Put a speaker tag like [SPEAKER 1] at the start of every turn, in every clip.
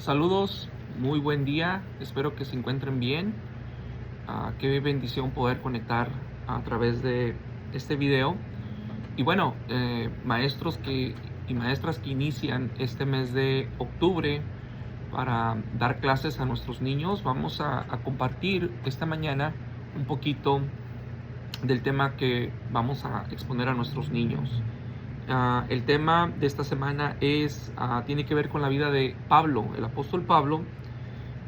[SPEAKER 1] Saludos, muy buen día, espero que se encuentren bien. Qué bendición poder conectar a través de este video. Y bueno, maestros y maestras que inician este mes de octubre para dar clases a nuestros niños, vamos a compartir esta mañana un poquito del tema que vamos a exponer a nuestros niños. El tema de esta semana tiene que ver con la vida de Pablo, el apóstol Pablo,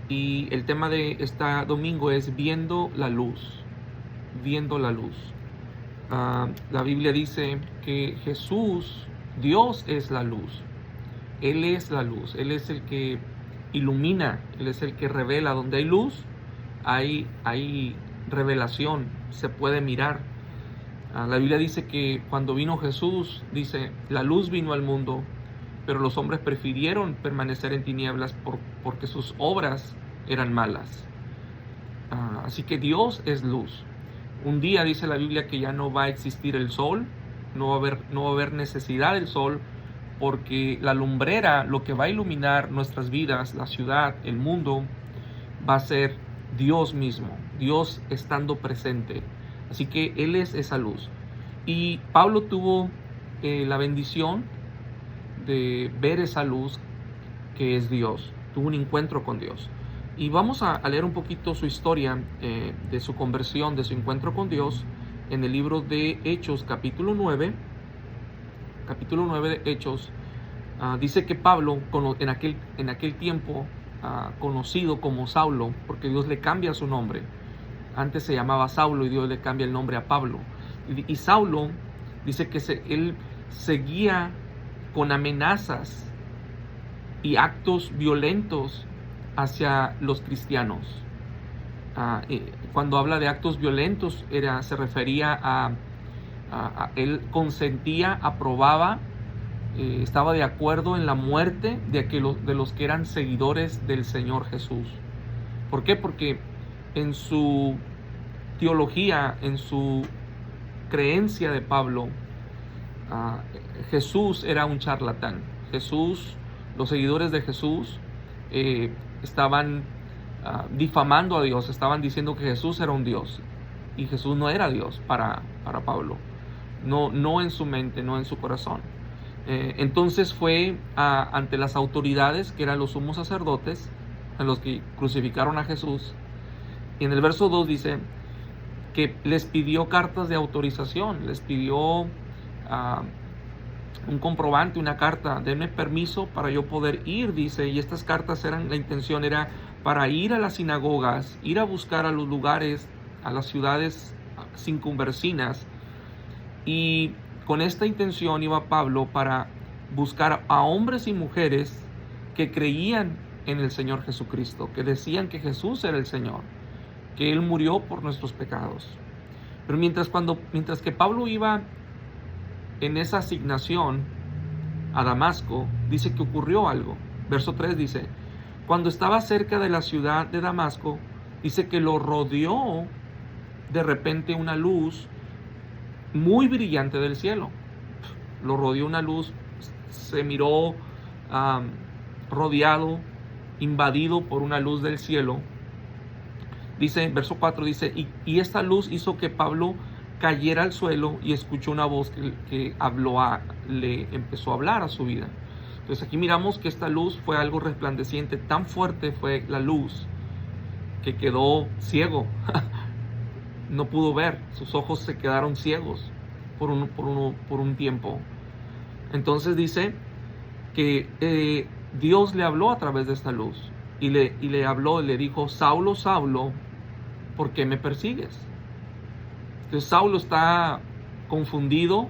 [SPEAKER 1] y el tema de este domingo es viendo la luz, viendo la luz. La Biblia dice que Jesús, Dios es la luz, Él es la luz, Él es el que ilumina, Él es el que revela. Donde hay luz, hay revelación, se puede mirar. La Biblia dice que cuando vino Jesús, dice, la luz vino al mundo, pero los hombres prefirieron permanecer en tinieblas porque sus obras eran malas. Así que Dios es luz. Un día dice la Biblia que ya no va a existir el sol, no va a haber necesidad del sol, porque la lumbrera, lo que va a iluminar nuestras vidas, la ciudad, el mundo, va a ser Dios mismo, Dios estando presente. Así que Él es esa luz. Y Pablo tuvo la bendición de ver esa luz que es Dios. Tuvo un encuentro con Dios. Y vamos a leer un poquito su historia de su conversión, de su encuentro con Dios, en el libro de Hechos, capítulo 9. Capítulo 9 de Hechos. Dice que Pablo, en aquel tiempo, conocido como Saulo, porque Dios le cambia su nombre. Antes se llamaba Saulo y Dios le cambia el nombre a Pablo. Y Saulo dice que él seguía con amenazas y actos violentos hacia los cristianos. Cuando habla de actos violentos, se refería a él consentía, aprobaba, estaba de acuerdo en la muerte de los que eran seguidores del Señor Jesús. ¿Por qué? Porque en su teología, en su creencia de Pablo, Jesús era un charlatán. Los seguidores de Jesús estaban difamando a Dios, estaban diciendo que Jesús era un Dios, y Jesús no era Dios para Pablo, no en su mente, no en su corazón. Entonces fue ante las autoridades, que eran los sumos sacerdotes, a los que crucificaron a Jesús, y en el verso 2 dice que les pidió cartas de autorización, les pidió un comprobante, una carta, denme permiso para yo poder ir, dice, y estas cartas la intención era para ir a las sinagogas, ir a buscar a los lugares, a las ciudades circunvecinas, y con esta intención iba Pablo para buscar a hombres y mujeres que creían en el Señor Jesucristo, que decían que Jesús era el Señor, que Él murió por nuestros pecados. Pero mientras que Pablo iba en esa asignación a Damasco, dice que ocurrió algo. Verso 3 dice, cuando estaba cerca de la ciudad de Damasco, dice que lo rodeó de repente una luz muy brillante del cielo. Lo rodeó una luz, se miró rodeado, invadido por una luz del cielo. Dice, verso 4 dice, y esta luz hizo que Pablo cayera al suelo y escuchó una voz que le empezó a hablar a su vida. Entonces aquí miramos que esta luz fue algo resplandeciente, tan fuerte fue la luz que quedó ciego. No pudo ver, sus ojos se quedaron ciegos por un tiempo. Entonces dice que Dios le habló a través de esta luz y le habló y le dijo, Saulo, Saulo, ¿por qué me persigues? Entonces Saulo está confundido,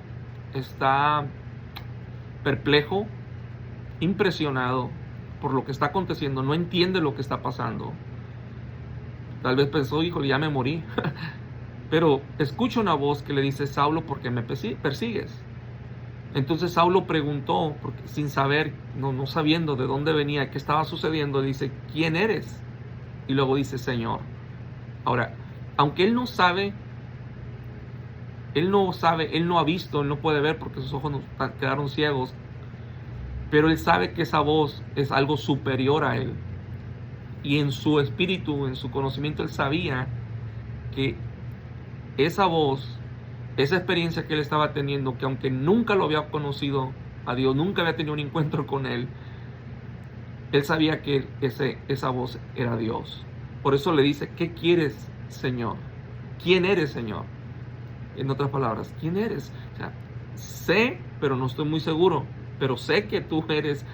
[SPEAKER 1] está perplejo, impresionado por lo que está aconteciendo, no entiende lo que está pasando. Tal vez pensó, híjole, ya me morí. Pero escucha una voz que le dice, Saulo, ¿por qué me persigues? Entonces Saulo preguntó, porque sin saber, no sabiendo de dónde venía, qué estaba sucediendo, dice, ¿quién eres? Y luego dice, Señor. Ahora, aunque él no ha visto, él no puede ver porque sus ojos quedaron ciegos, pero él sabe que esa voz es algo superior a él. Y en su espíritu, en su conocimiento, él sabía que esa voz, esa experiencia que él estaba teniendo, que aunque nunca lo había conocido a Dios, nunca había tenido un encuentro con él sabía que esa voz era Dios. Por eso le dice: ¿qué quieres, Señor? ¿Quién eres, Señor? En otras palabras, ¿quién eres? O sea, sé, pero no estoy muy seguro, pero sé que tú eres,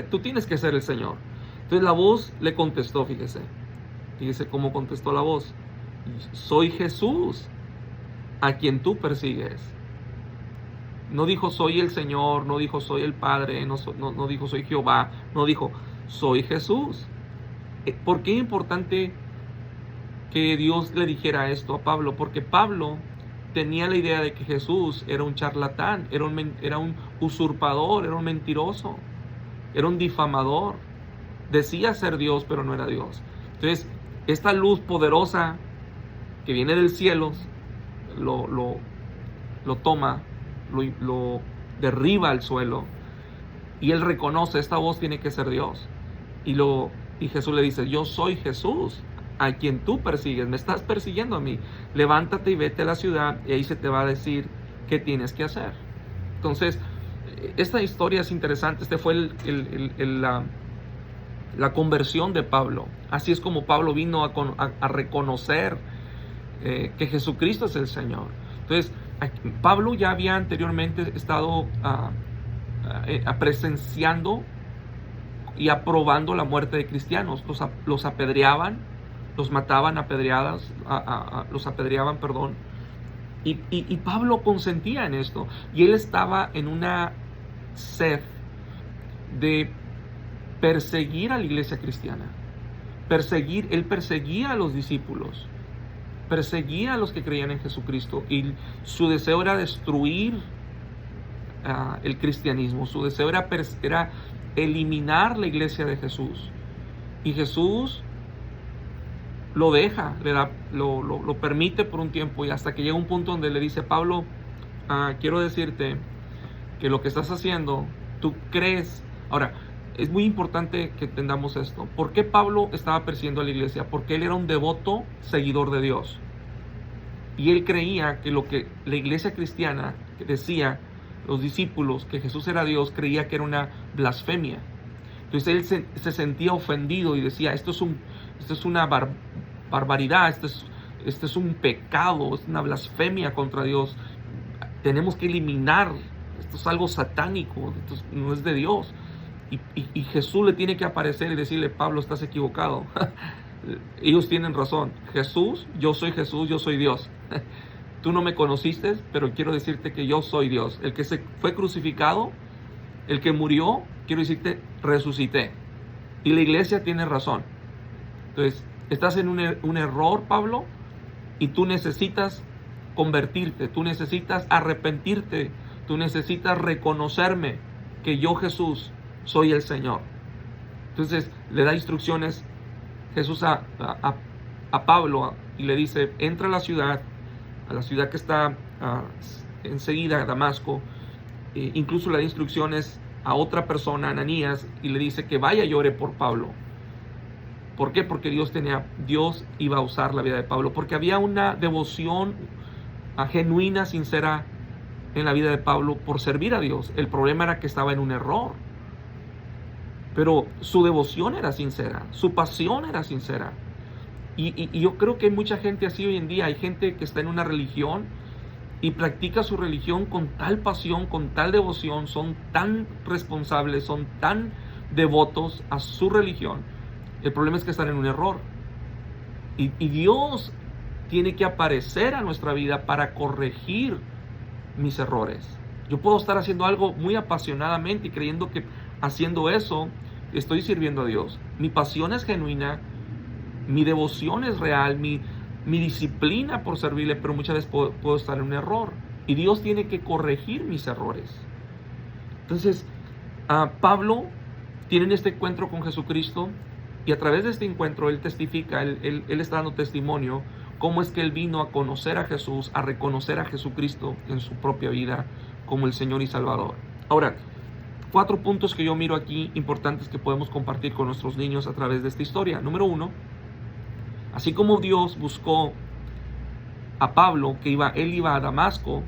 [SPEAKER 1] tú tienes que ser el Señor. Entonces la voz le contestó, fíjese cómo contestó la voz: soy Jesús, a quien tú persigues. No dijo soy el Señor, no dijo soy el Padre, no dijo soy Jehová, no dijo soy Jesús. ¿Por qué es importante que Dios le dijera esto a Pablo? Porque Pablo tenía la idea de que Jesús era un charlatán, era un usurpador, era un mentiroso, era un difamador. Decía ser Dios, pero no era Dios. Entonces, esta luz poderosa que viene del cielo lo toma, lo derriba al suelo, y él reconoce: esta voz tiene que ser Dios. Y Jesús le dice: yo soy Jesús, a quien tú persigues, me estás persiguiendo a mí. Levántate y vete a la ciudad, y ahí se te va a decir qué tienes que hacer. Entonces, esta historia es interesante. Este fue la conversión de Pablo. Así es como Pablo vino a reconocer que Jesucristo es el Señor. Entonces, Pablo ya había anteriormente estado presenciando y aprobando la muerte de cristianos. Los apedreaban, los mataban apedreadas, los apedreaban, perdón. Y Pablo consentía en esto. Y él estaba en una sed de perseguir a la iglesia cristiana. Él perseguía a los discípulos, perseguía a los que creían en Jesucristo, y su deseo era destruir el cristianismo. Su deseo era eliminar la iglesia de Jesús. Y Jesús lo deja, lo permite por un tiempo, y hasta que llega un punto donde le dice: Pablo, quiero decirte que lo que estás haciendo, tú crees. Ahora, es muy importante que entendamos esto. ¿Por qué Pablo estaba persiguiendo a la iglesia? Porque él era un devoto seguidor de Dios. Y él creía que lo que la iglesia cristiana decía, los discípulos, que Jesús era Dios, creía que era una blasfemia. Entonces él se sentía ofendido y decía: esto es una barbaridad, esto es un pecado, es una blasfemia contra Dios. Tenemos que eliminar, esto es algo satánico, esto no es de Dios. Y Jesús le tiene que aparecer y decirle: Pablo, estás equivocado. Ellos tienen razón. Yo soy Dios. Tú no me conociste, pero quiero decirte que yo soy Dios. El que se fue crucificado, el que murió, quiero decirte, resucité. Y la iglesia tiene razón. Entonces, estás en un error, Pablo, y tú necesitas convertirte, tú necesitas arrepentirte, tú necesitas reconocerme que yo, Jesús, soy el Señor. Entonces le da instrucciones Jesús a Pablo, y le dice: entra a la ciudad que está enseguida, Damasco. Incluso le da instrucciones a otra persona, Ananías, y le dice que vaya y ore por Pablo. ¿Por qué? Porque Dios iba a usar la vida de Pablo, porque había una devoción genuina, sincera en la vida de Pablo por servir a Dios. El problema era que estaba en un error. Pero su devoción era sincera, su pasión era sincera. Y yo creo que hay mucha gente así hoy en día. Hay gente que está en una religión y practica su religión con tal pasión, con tal devoción, son tan responsables, son tan devotos a su religión. El problema es que están en un error. Y Dios tiene que aparecer a nuestra vida para corregir mis errores. Yo puedo estar haciendo algo muy apasionadamente y creyendo que haciendo eso estoy sirviendo a Dios. Mi pasión es genuina, mi devoción es real, mi disciplina por servirle, pero muchas veces puedo estar en un error. Y Dios tiene que corregir mis errores. Entonces, Pablo tiene este encuentro con Jesucristo, y a través de este encuentro él testifica, él está dando testimonio cómo es que él vino a conocer a Jesús, a reconocer a Jesucristo en su propia vida como el Señor y Salvador. Ahora, 4 puntos que yo miro aquí importantes que podemos compartir con nuestros niños a través de esta historia. Número 1, así como Dios buscó a Pablo, él iba a Damasco,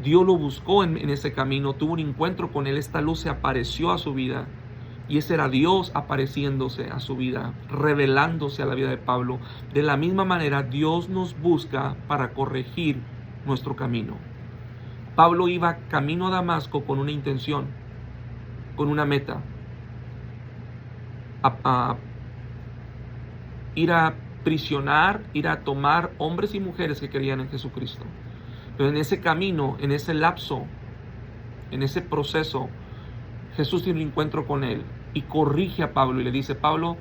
[SPEAKER 1] Dios lo buscó en ese camino, tuvo un encuentro con él, esta luz se apareció a su vida, y ese era Dios apareciéndose a su vida, revelándose a la vida de Pablo. De la misma manera, Dios nos busca para corregir nuestro camino. Pablo iba camino a Damasco con una intención, con una meta, a ir a prisionar, ir a tomar hombres y mujeres que creían en Jesucristo. Pero en ese camino, en ese lapso, en ese proceso, Jesús tiene un encuentro con él y corrige a Pablo y le dice: Pablo,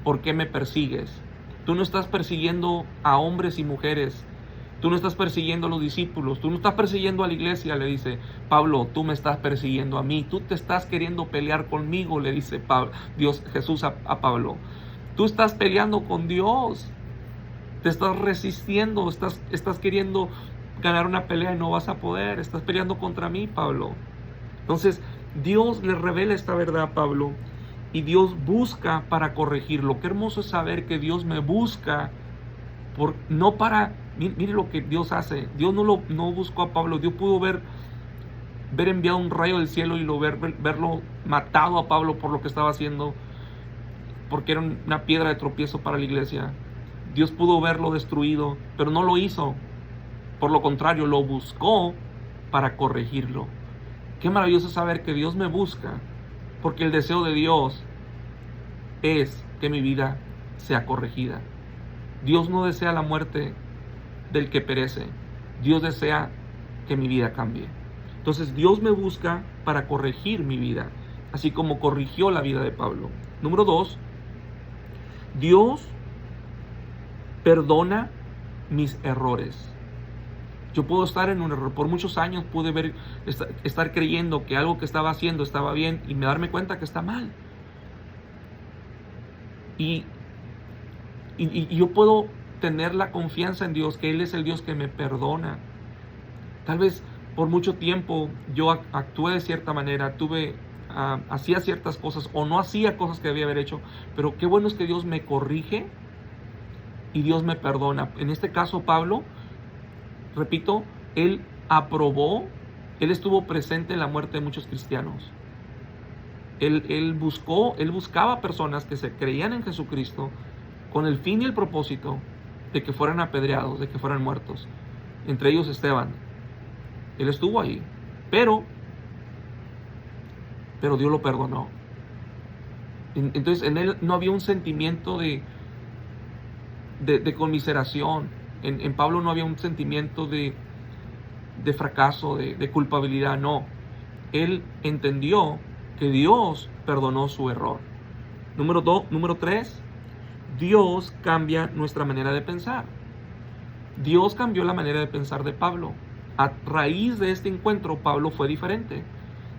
[SPEAKER 1] ¿por qué me persigues? Tú no estás persiguiendo a hombres y mujeres, tú no estás persiguiendo a los discípulos, tú no estás persiguiendo a la iglesia, le dice Pablo, tú me estás persiguiendo a mí, tú te estás queriendo pelear conmigo, le dice Jesús a Pablo. Tú estás peleando con Dios, te estás resistiendo, estás queriendo ganar una pelea y no vas a poder, estás peleando contra mí, Pablo. Entonces, Dios le revela esta verdad a Pablo y Dios busca para corregirlo. Qué hermoso es saber que Dios me busca, no para... Mire lo que Dios hace. Dios no buscó a Pablo. Dios pudo ver enviado un rayo del cielo y verlo matado a Pablo por lo que estaba haciendo, porque era una piedra de tropiezo para la iglesia. Dios pudo verlo destruido, pero no lo hizo. Por lo contrario, lo buscó para corregirlo. Qué maravilloso saber que Dios me busca, porque el deseo de Dios es que mi vida sea corregida. Dios no desea la muerte del que perece. Dios desea que mi vida cambie. Entonces Dios me busca para corregir mi vida, así como corrigió la vida de Pablo. Número 2, Dios perdona mis errores. Yo puedo estar en un error. Por muchos años pude estar creyendo que algo que estaba haciendo estaba bien y me darme cuenta que está mal. Y yo puedo tener la confianza en Dios, que Él es el Dios que me perdona. Tal vez por mucho tiempo yo actué de cierta manera, hacía ciertas cosas o no hacía cosas que debía haber hecho, pero qué bueno es que Dios me corrige y Dios me perdona. En este caso, Pablo, repito, él estuvo presente en la muerte de muchos cristianos. Él buscaba personas que se creían en Jesucristo con el fin y el propósito de que fueran apedreados, de que fueran muertos. Entre ellos Esteban. Él estuvo ahí, pero Dios lo perdonó. Entonces en él no había un sentimiento de conmiseración. En Pablo no había un sentimiento de fracaso, de culpabilidad, no. Él entendió que Dios perdonó su error. Número 3, Dios cambia nuestra manera de pensar. Dios cambió la manera de pensar de Pablo. A raíz de este encuentro, Pablo fue diferente.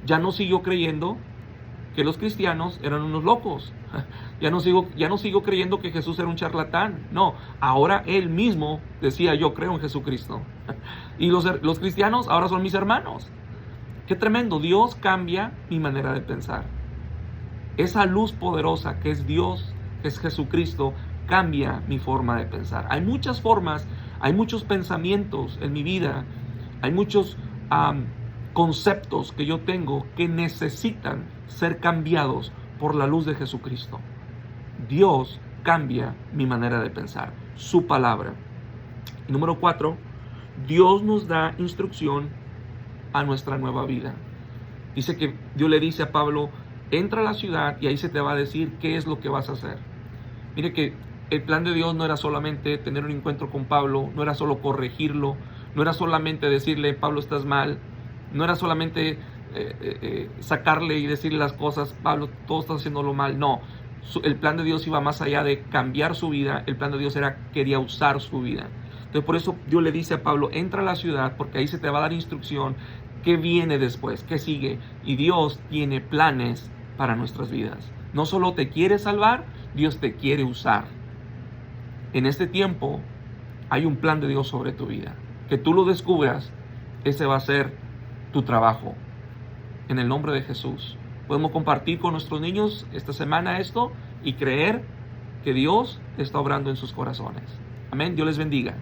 [SPEAKER 1] Ya no siguió creyendo que los cristianos eran unos locos. Ya no sigo creyendo que Jesús era un charlatán. No, ahora él mismo decía: yo creo en Jesucristo. Y los cristianos ahora son mis hermanos. Qué tremendo. Dios cambia mi manera de pensar. Esa luz poderosa que es Dios, que es Jesucristo, cambia mi forma de pensar. Hay muchas formas, hay muchos pensamientos en mi vida, hay muchos conceptos que yo tengo que necesitan ser cambiados por la luz de Jesucristo. Dios cambia mi manera de pensar, su palabra. Y número 4, Dios nos da instrucción a nuestra nueva vida. Dice que Dios le dice a Pablo: entra a la ciudad y ahí se te va a decir qué es lo que vas a hacer. Mire que el plan de Dios no era solamente tener un encuentro con Pablo, no era solo corregirlo, no era solamente decirle: Pablo, estás mal, no era solamente sacarle y decirle las cosas: Pablo, todo estás haciéndolo mal. No, el plan de Dios iba más allá de cambiar su vida. El plan de Dios quería usar su vida. Entonces por eso Dios le dice a Pablo: entra a la ciudad, porque ahí se te va a dar instrucción qué viene después, qué sigue. Y Dios tiene planes para nuestras vidas. No solo te quiere salvar, Dios te quiere usar. En este tiempo hay un plan de Dios sobre tu vida. Que tú lo descubras, ese va a ser tu trabajo. en el nombre de Jesús. Podemos compartir con nuestros niños esta semana esto y creer que Dios está obrando en sus corazones. Amén. Dios les bendiga.